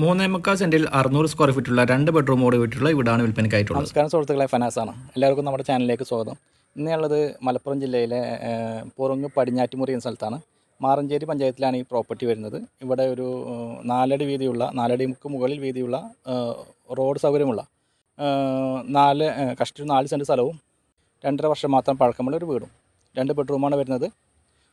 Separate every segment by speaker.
Speaker 1: 3.25 സെന്റിൽ 600 സ്ക്വയർ ഫീറ്റുള്ള 2 ബെഡ്റൂമോട് വീട്ടിലുള്ള വീടാണ് വിൽപ്പനയ്ക്കായിട്ടുള്ളത്.
Speaker 2: നമസ്കാരം സുഹൃത്തുക്കളെ, ഫനാസാണ്. എല്ലാവർക്കും നമ്മുടെ ചാനലിലേക്ക് സ്വാഗതം. ഇന്നുള്ളത് മലപ്പുറം ജില്ലയിലെ പുറങ്ങ് പടിഞ്ഞാറ്റുമുറി എന്ന സ്ഥലത്താണ്. മാറഞ്ചേരി പഞ്ചായത്തിലാണ് ഈ പ്രോപ്പർട്ടി വരുന്നത്. ഇവിടെ ഒരു 4 അടി വീതിയുള്ള 4 അടിക്ക് മുകളിൽ വീതിയുള്ള റോഡ് സൗകര്യമുള്ള 4 സെൻറ്റ് സ്ഥലവും 2.5 വർഷം മാത്രം പഴക്കമുള്ള ഒരു വീടും 2 ബെഡ്റൂമാണ് വരുന്നത്.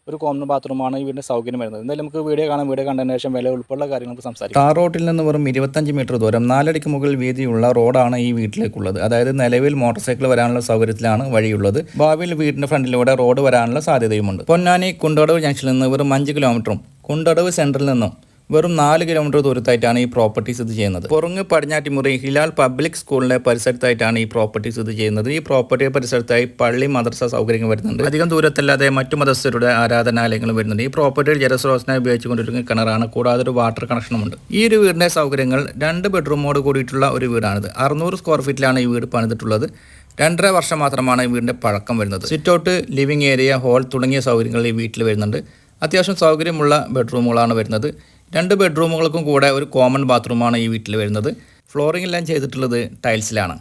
Speaker 2: ഒരു കോമൺ ബാത്റൂമാണ് ഈ വീടിൻ്റെ സൗകര്യം വരുന്നത്. എന്തായാലും നമുക്ക് വീഡിയോ കണ്ടതിന് ശേഷം വില ഉൾപ്പെടെയുള്ള കാര്യങ്ങൾ നമുക്ക് സംസാരിക്കാം.
Speaker 1: ടാർ റോഡിൽ നിന്ന് വെറും 25 മീറ്റർ ദൂരം 4 അടിക്ക് മുകളിൽ വീതിയുള്ള റോഡാണ് ഈ വീട്ടിലേക്കുള്ളത്. അതായത് നിലവിൽ മോട്ടോർ സൈക്കിൾ വരാനുള്ള സൗകര്യത്തിലാണ് വഴിയുള്ളത്. ഭാവിയിൽ വീടിൻ്റെ ഫ്രണ്ടിലൂടെ റോഡ് വരാനുള്ള സാധ്യതയുമുണ്ട്. പൊന്നാനി കുണ്ടടവ് ജംഗ്ഷനിൽ നിന്ന് വെറും 5 കിലോമീറ്ററും കുണ്ടടവ് സെൻറ്ററിൽ നിന്നും വെറും 4 കിലോമീറ്റർ ദൂരത്തായിട്ടാണ് ഈ പ്രോപ്പർട്ടി സ്ഥിതി ചെയ്യുന്നത്. പുറങ്ങ് പടിഞ്ഞാറ്റുമുറി ഹിലാൽ പബ്ലിക് സ്കൂളിന്റെ പരിസരത്തായിട്ടാണ് ഈ പ്രോപ്പർട്ടി സ്ഥിതി ചെയ്യുന്നത്. ഈ പ്രോപ്പർട്ടി പരിസരത്തായി പള്ളി, മദ്രസ സൗകര്യങ്ങൾ വരുന്നുണ്ട്. അധികം ദൂരത്തല്ലാതെ മറ്റു മതസ്ഥരുടെ ആരാധനാലയങ്ങളും വരുന്നുണ്ട്. ഈ പ്രോപ്പർട്ടിയിൽ ജലസ്രോതസ്സിനായി ഉപയോഗിച്ചുകൊണ്ടിരിക്കുന്ന കിണറാണ്. കൂടാതെ ഒരു വാട്ടർ കണക്ഷനുമുണ്ട്. ഈ ഒരു വീടിന്റെ സൗകര്യങ്ങൾ 2 ബെഡ്റൂമോട് കൂടിയിട്ടുള്ള ഒരു വീടാണിത്. 600 സ്ക്വയർ ഫീറ്റിലാണ് ഈ വീട് പണിതിട്ടുള്ളത്. 2.5 വർഷം മാത്രമാണ് ഈ വീടിന്റെ പഴക്കം വരുന്നത്. സിറ്റൗട്ട്, ലിവിംഗ് ഏരിയ, ഹോൾ തുടങ്ങിയ സൗകര്യങ്ങൾ ഈ വീട്ടിൽ വരുന്നുണ്ട്. അത്യാവശ്യം സൗകര്യമുള്ള ബെഡ്റൂമുകളാണ് വരുന്നത്. 2 ബെഡ്റൂമുകൾക്കും കൂടെ ഒരു കോമൺ ബാത്റൂമാണ് ഈ വീട്ടിൽ വരുന്നത്. ഫ്ലോറിംഗ് എല്ലാം ചെയ്തിട്ടുള്ളത് ടൈൽസിലാണ്.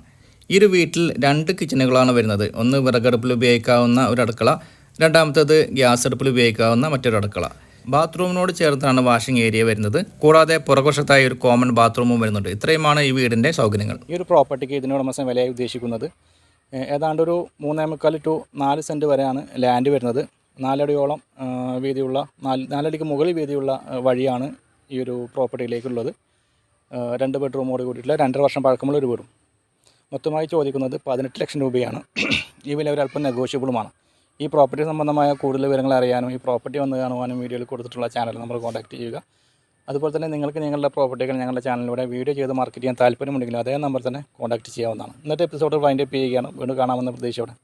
Speaker 1: ഈ ഒരു വീട്ടിൽ 2 കിച്ചണുകളാണ് വരുന്നത്. ഒന്ന് വിറകടുപ്പിൽ ഉപയോഗിക്കാവുന്ന ഒരു അടുക്കള, രണ്ടാമത്തേത് ഗ്യാസ് അടുപ്പിൽ ഉപയോഗിക്കാവുന്ന മറ്റൊരു അടുക്കള. ബാത്റൂമിനോട് ചേർത്താണ് വാഷിംഗ് ഏരിയ വരുന്നത്. കൂടാതെ പുറകുവശത്തായി ഒരു കോമൺ ബാത്റൂമും വരുന്നുണ്ട്. ഇത്രയുമാണ് ഈ വീടിൻ്റെ സൗകര്യങ്ങൾ.
Speaker 2: ഈ ഒരു പ്രോപ്പർട്ടിക്ക് ഇതിനുടമസ്ഥൻ വിലയായി ഉദ്ദേശിക്കുന്നത് ഏതാണ്ട് ഒരു 3.25 ടു 4 സെൻറ്റ് വരെയാണ് ലാൻഡ് വരുന്നത്. 4 അടിയോളം വീതിയുള്ള 4 അടിക്ക് മുകളിൽ വീതിയുള്ള വഴിയാണ് ഈ ഒരു പ്രോപ്പർട്ടിയിലേക്കുള്ളത്. 2 ബെഡ്റൂമോട് കൂടിയിട്ടുള്ള 2.5 വർഷം പഴക്കമുള്ള ഒരു വീടും. മൊത്തമായി ചോദിക്കുന്നത് 18 ലക്ഷം രൂപയാണ്. ഈ വില ഒരല്പം നെഗോഷ്യബിളുമാണ്. ഈ പ്രോപ്പർട്ടി സംബന്ധമായ കൂടുതൽ വിവരങ്ങൾ അറിയാനും ഈ പ്രോപ്പർട്ടി വന്ന് കാണുവാനും വീഡിയോയിൽ കൊടുത്തിട്ടുള്ള ചാനൽ നമ്പർ കോൺടാക്ട് ചെയ്യുക. അതുപോലെ തന്നെ നിങ്ങൾക്ക് നിങ്ങളുടെ പ്രോപ്പർട്ടികൾ ഞങ്ങളുടെ ചാനലിലൂടെ വീഡിയോ ചെയ്ത് മാർക്കറ്റ് ചെയ്യാൻ താല്പര്യമുണ്ടെങ്കിൽ അതേ നമ്പർ തന്നെ കോൺടാക്ട് ചെയ്യാവുന്നതാണ്. ഇന്നത്തെ എപ്പിസോഡ് വൈൻഡ് അപ്പ് ചെയ്യുകയാണ്. വീണ്ടും കാണാമെന്ന പ്രതീക്ഷയോടെ.